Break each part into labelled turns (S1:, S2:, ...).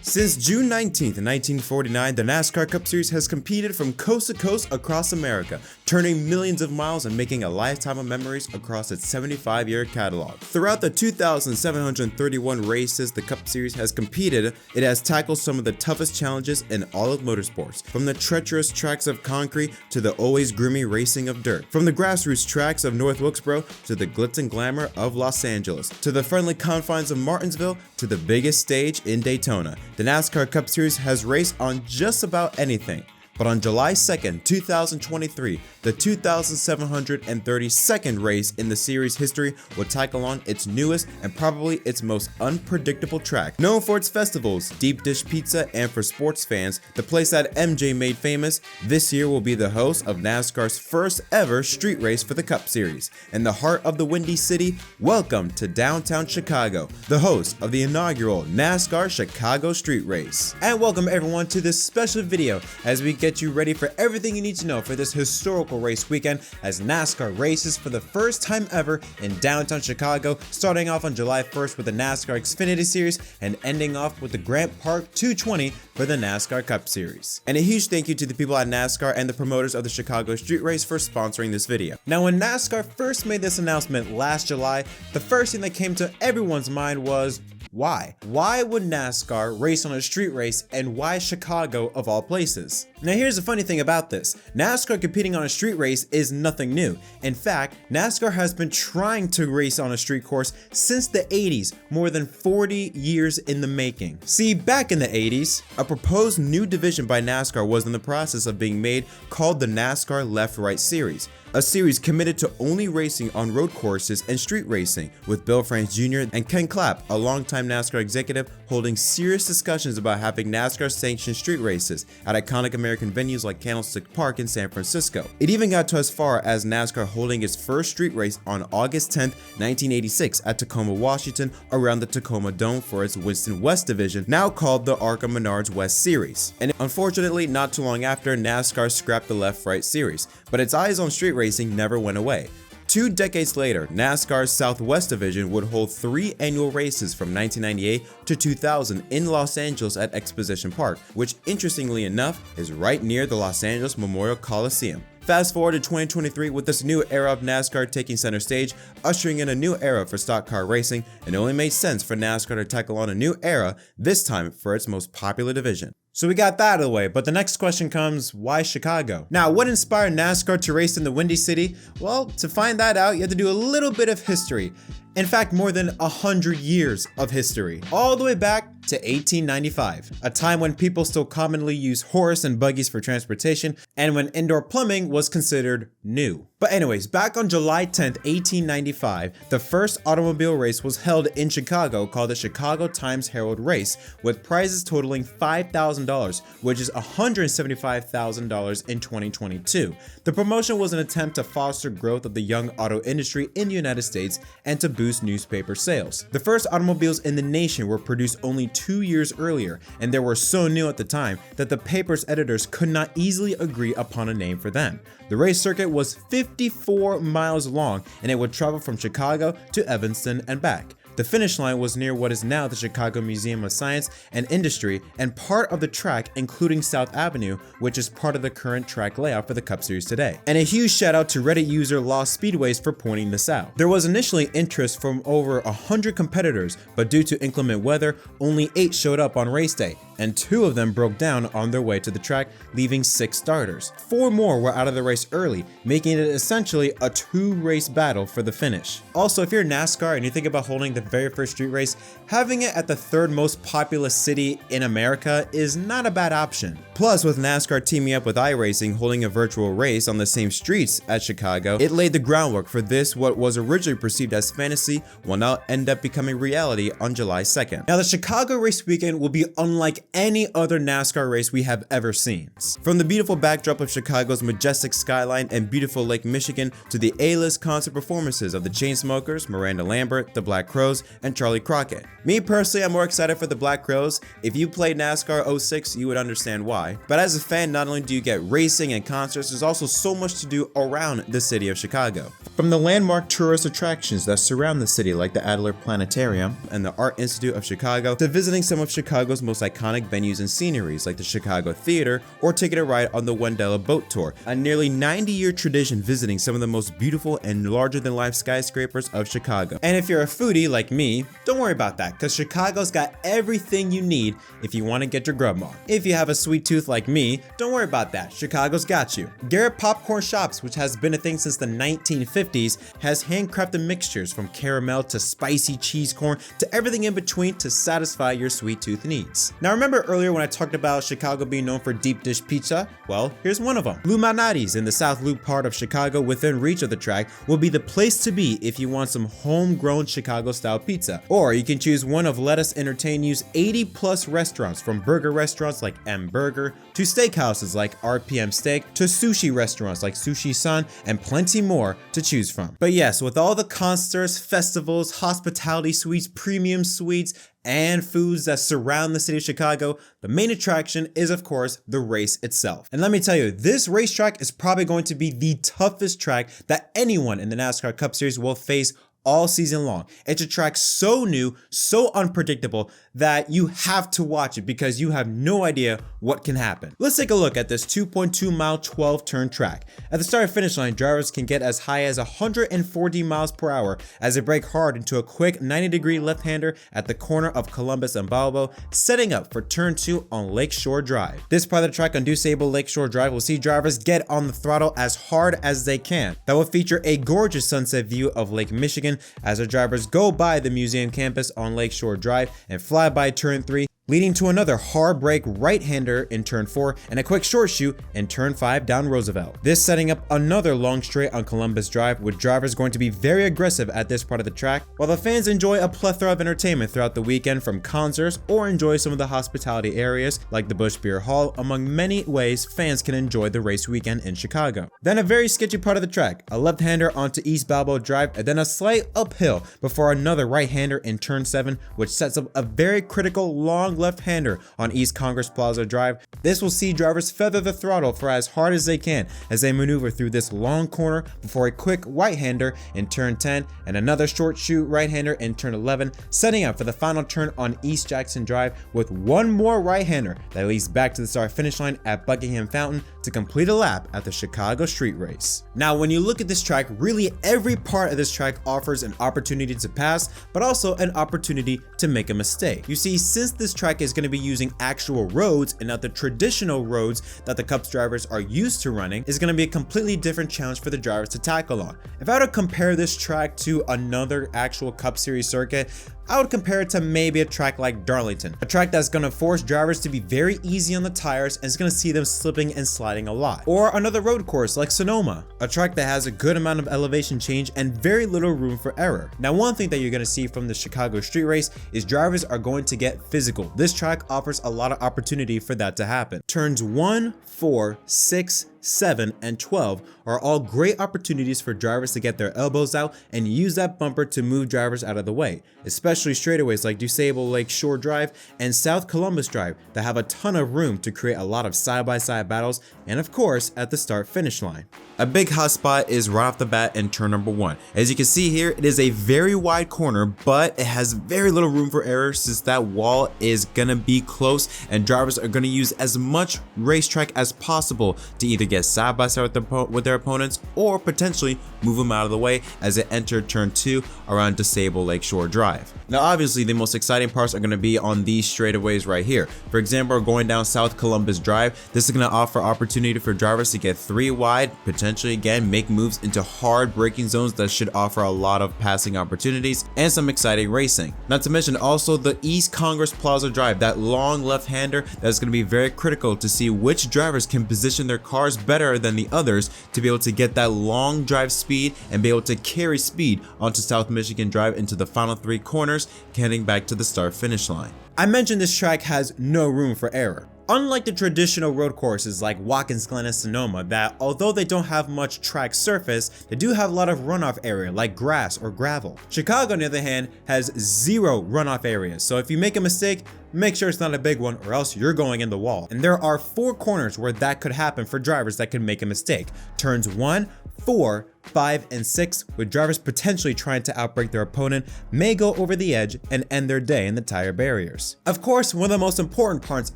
S1: Since June 19th, 1949, the NASCAR Cup Series has competed from coast to coast across America, turning millions of miles and making a lifetime of memories across its 75-year catalog. Throughout the 2,731 races the Cup Series has competed, it has tackled some of the toughest challenges in all of motorsports, from the treacherous tracks of concrete to the always grimy racing of dirt, from the grassroots tracks of North Wilkesboro to the glitz and glamour of Los Angeles, to the friendly confines of Martinsville to the biggest stage in Daytona. The NASCAR Cup Series has raced on just about anything. But on July 2nd, 2023, the 2,732nd race in the series history will tackle on its newest and probably its most unpredictable track. Known for its festivals, deep dish pizza, and for sports fans, the place that MJ made famous, this year will be the host of NASCAR's first ever street race for the Cup Series. In the heart of the Windy City, welcome to downtown Chicago, the host of the inaugural NASCAR Chicago Street Race. And welcome everyone to this special video as we get you ready for everything you need to know for this historical race weekend as NASCAR races for the first time ever in downtown Chicago, starting off on July 1st with the NASCAR Xfinity Series and ending off with the Grant Park 220 for the NASCAR Cup Series. And a huge thank you to the people at NASCAR and the promoters of the Chicago Street Race for sponsoring this video. Now, when NASCAR first made this announcement last July, the first thing that came to everyone's mind was, why? Why would NASCAR race on a street race, and why Chicago of all places? Now here's the funny thing about this. NASCAR competing on a street race is nothing new. In fact, NASCAR has been trying to race on a street course since the 80s, more than 40 years in the making. See, back in the 80s, a proposed new division by NASCAR was in the process of being made called the NASCAR Left-Right Series. A series committed to only racing on road courses and street racing, with Bill France Jr. and Ken Clapp, a longtime NASCAR executive, holding serious discussions about having NASCAR-sanctioned street races at iconic American venues like Candlestick Park in San Francisco. It even got to as far as NASCAR holding its first street race on August 10, 1986 at Tacoma, Washington, around the Tacoma Dome for its Winston West division, now called the ARCA Menards West Series. And unfortunately, not too long after, NASCAR scrapped the Left-Right Series, but its eyes on street racing never went away. 2 decades later, NASCAR's Southwest Division would hold 3 annual races from 1998 to 2000 in Los Angeles at Exposition Park, which interestingly enough is right near the Los Angeles Memorial Coliseum. Fast forward to 2023 with this new era of NASCAR taking center stage, ushering in a new era for stock car racing, and it only made sense for NASCAR to tackle on a new era, this time for its most popular division. So we got that out of the way, but the next question comes, why Chicago? Now, what inspired NASCAR to race in the Windy City? Well, to find that out, you have to do a little bit of history. In fact, more than 100 years of history, all the way back to 1895, a time when people still commonly use horse and buggies for transportation and when indoor plumbing was considered new. But anyways, back on July 10th, 1895, the first automobile race was held in Chicago called the Chicago Times-Herald Race, with prizes totaling $5,000, which is $175,000 in 2022. The promotion was an attempt to foster growth of the young auto industry in the United States and to boost newspaper sales. The first automobiles in the nation were produced only 2 years earlier, and they were so new at the time that the paper's editors could not easily agree upon a name for them. The race circuit was 54 miles long, and it would travel from Chicago to Evanston and back. The finish line was near what is now the Chicago Museum of Science and Industry, and part of the track including South Avenue, which is part of the current track layout for the Cup Series today. And a huge shout out to Reddit user Lost Speedways for pointing this out. There was initially interest from over 100 competitors, but due to inclement weather, only 8 showed up on race day, and 2 of them broke down on their way to the track, leaving 6 starters. 4 more were out of the race early, making it essentially a 2-race battle for the finish. Also, if you're NASCAR and you think about holding the very first street race, having it at the 3rd most populous city in America is not a bad option. Plus, with NASCAR teaming up with iRacing holding a virtual race on the same streets as Chicago, it laid the groundwork for this what was originally perceived as fantasy will now end up becoming reality on July 2nd. Now, the Chicago race weekend will be unlike any other NASCAR race we have ever seen. From the beautiful backdrop of Chicago's majestic skyline and beautiful Lake Michigan to the A-list concert performances of the Chainsmokers, Miranda Lambert, the Black Crowes, and Charlie Crockett. Me personally, I'm more excited for the Black Crowes. If you played NASCAR 06, you would understand why. But as a fan, not only do you get racing and concerts, there's also so much to do around the city of Chicago. From the landmark tourist attractions that surround the city like the Adler Planetarium and the Art Institute of Chicago, to visiting some of Chicago's most iconic iconic venues and sceneries like the Chicago Theater, or taking a ride on the Wendella boat tour, a nearly 90-year tradition visiting some of the most beautiful and larger-than-life skyscrapers of Chicago. And if you're a foodie like me, don't worry about that, because Chicago's got everything you need if you want to get your grub on. If you have a sweet tooth like me, don't worry about that, Chicago's got you. Garrett Popcorn Shops, which has been a thing since the 1950s, has handcrafted mixtures from caramel to spicy cheese corn to everything in between to satisfy your sweet tooth needs. Now remember earlier when I talked about Chicago being known for deep dish pizza? Well, here's one of them. Lou Malnati's in the South Loop part of Chicago within reach of the track will be the place to be if you want some homegrown Chicago style pizza. Or you can choose one of Let Us Entertain You's 80 plus restaurants, from burger restaurants like M Burger, to steakhouses like RPM Steak, to sushi restaurants like Sushi Sun, and plenty more to choose from. But yes, with all the concerts, festivals, hospitality suites, premium suites, and foods that surround the city of Chicago, the main attraction is of course the race itself. And let me tell you, this racetrack is probably going to be the toughest track that anyone in the NASCAR Cup Series will face all season long. It's a track so new, so unpredictable that you have to watch it because you have no idea what can happen. Let's take a look at this 2.2 mile 12 turn track. At the start and finish line, drivers can get as high as 140 miles per hour as they brake hard into a quick 90-degree left-hander at the corner of Columbus and Balbo, setting up for turn 2 on Lakeshore Drive. This part of the track on DuSable Lakeshore Drive will see drivers get on the throttle as hard as they can. That will feature a gorgeous sunset view of Lake Michigan as the drivers go by the museum campus on Lakeshore Drive and fly by turn 3, leading to another hard brake right-hander in turn 4 and a quick short shoot in turn 5 down Roosevelt. This setting up another long straight on Columbus Drive, with drivers going to be very aggressive at this part of the track, while the fans enjoy a plethora of entertainment throughout the weekend, from concerts or enjoy some of the hospitality areas like the Busch Beer Hall, among many ways fans can enjoy the race weekend in Chicago. Then a very sketchy part of the track, a left-hander onto East Balboa Drive, and then a slight uphill before another right-hander in turn 7, which sets up a very critical long left-hander on East Congress Plaza Drive. This will see drivers feather the throttle for as hard as they can as they maneuver through this long corner before a quick right-hander in turn 10 and another short shoot right-hander in turn 11, setting up for the final turn on East Jackson Drive with one more right-hander that leads back to the start-finish line at Buckingham Fountain to complete a lap at the Chicago Street Race. Now, when you look at this track, really every part of this track offers an opportunity to pass, but also an opportunity to make a mistake. You see, since this track is going to be using actual roads and not the traditional roads that the Cups drivers are used to running, is going to be a completely different challenge for the drivers to tackle on. If I were to compare this track to another actual Cup Series circuit, I would compare it to maybe a track like Darlington, a track that's going to force drivers to be very easy on the tires and is going to see them slipping and sliding a lot. Or another road course like Sonoma, a track that has a good amount of elevation change and very little room for error. Now, one thing that you're going to see from the Chicago Street Race is drivers are going to get physical. This track offers a lot of opportunity for that to happen. Turns 1, 4, 6, 7, and 12 are all great opportunities for drivers to get their elbows out and use that bumper to move drivers out of the way, especially straightaways like DuSable Lakeshore Drive and South Columbus Drive that have a ton of room to create a lot of side-by-side battles, and of course at the start-finish line. A big hot spot is right off the bat in turn number 1. As you can see here, it is a very wide corner, but it has very little room for error since that wall is gonna be close and drivers are gonna use as much racetrack as possible to either get side by side with their opponents or potentially move them out of the way as they enter turn 2 around DuSable Lakeshore Drive. Now obviously the most exciting parts are going to be on these straightaways right here. For example, going down South Columbus Drive, this is going to offer opportunity for drivers to get 3 wide, potentially again make moves into hard braking zones that should offer a lot of passing opportunities and some exciting racing. Not to mention also the East Congress Plaza Drive, that long left-hander that's going to be very critical to see which drivers can position their cars better than the others to be able to get that long drive speed and be able to carry speed onto South Michigan Drive into the final 3 corners, heading back to the start finish line. I mentioned this track has no room for error. Unlike the traditional road courses like Watkins Glen and Sonoma that, although they don't have much track surface, they do have a lot of runoff area like grass or gravel. Chicago, on the other hand, has 0 runoff areas, so if you make a mistake, make sure it's not a big one or else you're going in the wall. And there are 4 corners where that could happen for drivers that could make a mistake. Turns 1, 4, 5, and 6, with drivers potentially trying to outbrake their opponent, may go over the edge and end their day in the tire barriers. Of course, one of the most important parts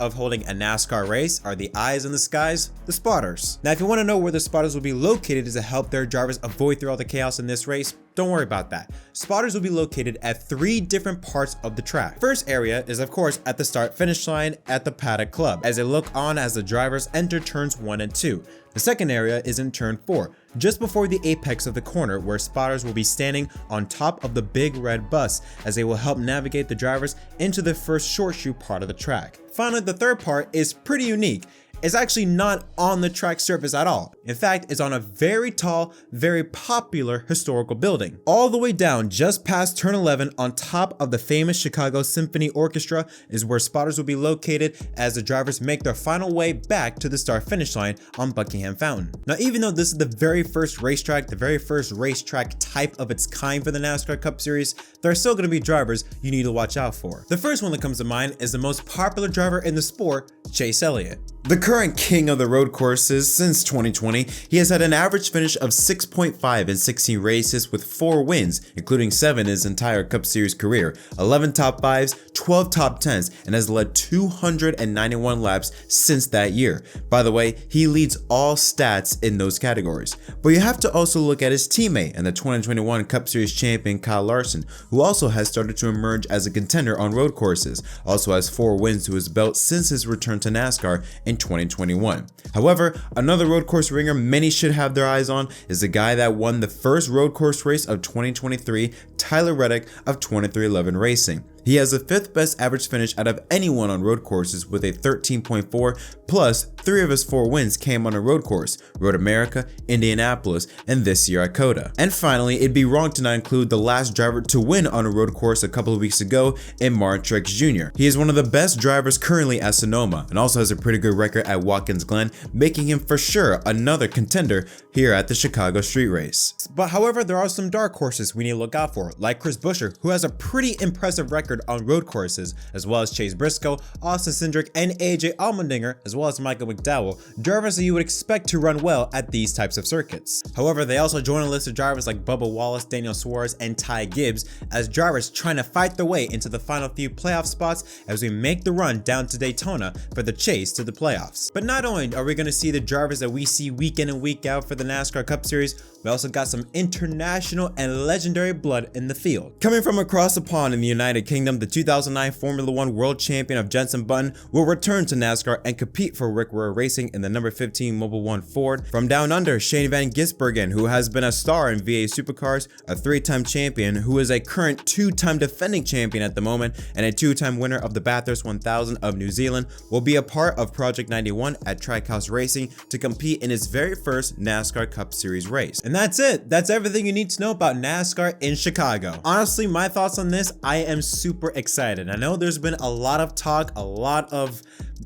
S1: of holding a NASCAR race are the eyes in the skies, the spotters. Now, if you want to know where the spotters will be located to help their drivers avoid through all the chaos in this race, don't worry about that. Spotters will be located at 3 different parts of the track. First area is of course at the start-finish line at the Paddock Club, as they look on as the drivers enter turns 1 and 2. The second area is in turn 4, just before the apex of the corner, where spotters will be standing on top of the big red bus, as they will help navigate the drivers into the first short shoe part of the track. Finally, the third part is pretty unique. It's actually not on the track surface at all. In fact, it's on a very tall, very popular historical building. All the way down just past turn 11 on top of the famous Chicago Symphony Orchestra is where spotters will be located as the drivers make their final way back to the start-finish line on Buckingham Fountain. Now, even though this is the very first racetrack, the very first racetrack type of its kind for the NASCAR Cup Series, there are still going to be drivers you need to watch out for. The first one that comes to mind is the most popular driver in the sport, Chase Elliott. The current king of the road courses since 2020, he has had an average finish of 6.5 in 16 races with 4 wins, including 7 in his entire Cup Series career, 11 top 5s, 12 top 10s, and has led 291 laps since that year. By the way, he leads all stats in those categories. But you have to also look at his teammate and the 2021 Cup Series champion Kyle Larson, who also has started to emerge as a contender on road courses, also has 4 wins to his belt since his return to NASCAR in 2021. However, another road course ringer many should have their eyes on is the guy that won the first road course race of 2023, Tyler Reddick of 23XI Racing. He has the 5th best average finish out of anyone on road courses with a 13.4, plus 3 of his 4 wins came on a road course, Road America, Indianapolis, and this year at COTA. And finally, it'd be wrong to not include the last driver to win on a road course a couple of weeks ago in Martin Truex Jr. He is one of the best drivers currently at Sonoma, and also has a pretty good record at Watkins Glen, making him for sure another contender here at the Chicago Street Race. But however, there are some dark horses we need to look out for, like Chris Buescher, who has a pretty impressive record on road courses, as well as Chase Briscoe, Austin Cindric, and AJ Allmendinger, as well as Michael McDowell, drivers that you would expect to run well at these types of circuits. However, they also join a list of drivers like Bubba Wallace, Daniel Suarez, and Ty Gibbs as drivers trying to fight their way into the final few playoff spots as we make the run down to Daytona for the chase to the playoffs. But not only are we going to see the drivers that we see week in and week out for the NASCAR Cup Series, we also got some international and legendary blood in the field. Coming from across the pond in the United Kingdom, the 2009 Formula 1 World Champion of Jenson Button will return to NASCAR and compete for Rick Ware Racing in the number 15 Mobil 1 Ford. From down under, Shane Van Gisbergen, who has been a star in VA Supercars, a 3-time champion, who is a current 2-time defending champion at the moment, and a 2-time winner of the Bathurst 1000 of New Zealand, will be a part of Project 91 at Trackhouse Racing to compete in his very first NASCAR Cup Series race. And that's it. That's everything you need to know about NASCAR in Chicago. Honestly, my thoughts on this, I am super excited. I know there's been a lot of talk, a lot of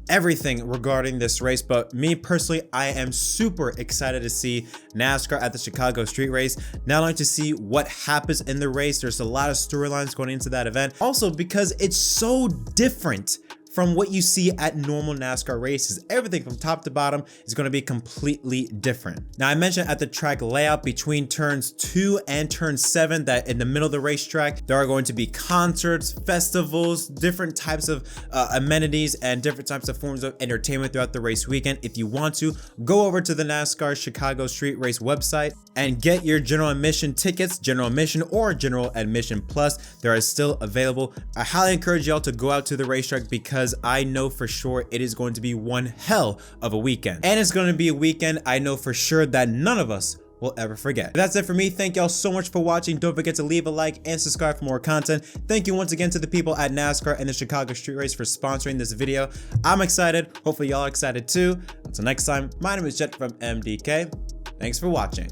S1: everything regarding this race, but me personally, I am super excited to see NASCAR at the Chicago Street Race. Not only to see what happens in the race, there's a lot of storylines going into that event. Also because it's so different from what you see at normal NASCAR races. Everything from top to bottom is going to be completely different. Now, I mentioned at the track layout between turns 2 and turn 7 that in the middle of the racetrack, there are going to be concerts, festivals, different types of amenities, and different types of forms of entertainment throughout the race weekend. If you want to, go over to the NASCAR Chicago Street Race website and get your general admission tickets, general admission or general admission plus. They are still available. I highly encourage y'all to go out to the racetrack because I know for sure it is going to be one hell of a weekend. And it's going to be a weekend I know for sure that none of us will ever forget. But that's it for me. Thank y'all so much for watching. Don't forget to leave a like and subscribe for more content. Thank you once again to the people at NASCAR and the Chicago Street Race for sponsoring this video. I'm excited. Hopefully y'all are excited too. Until next time, my name is Jett from MDK. Thanks for watching.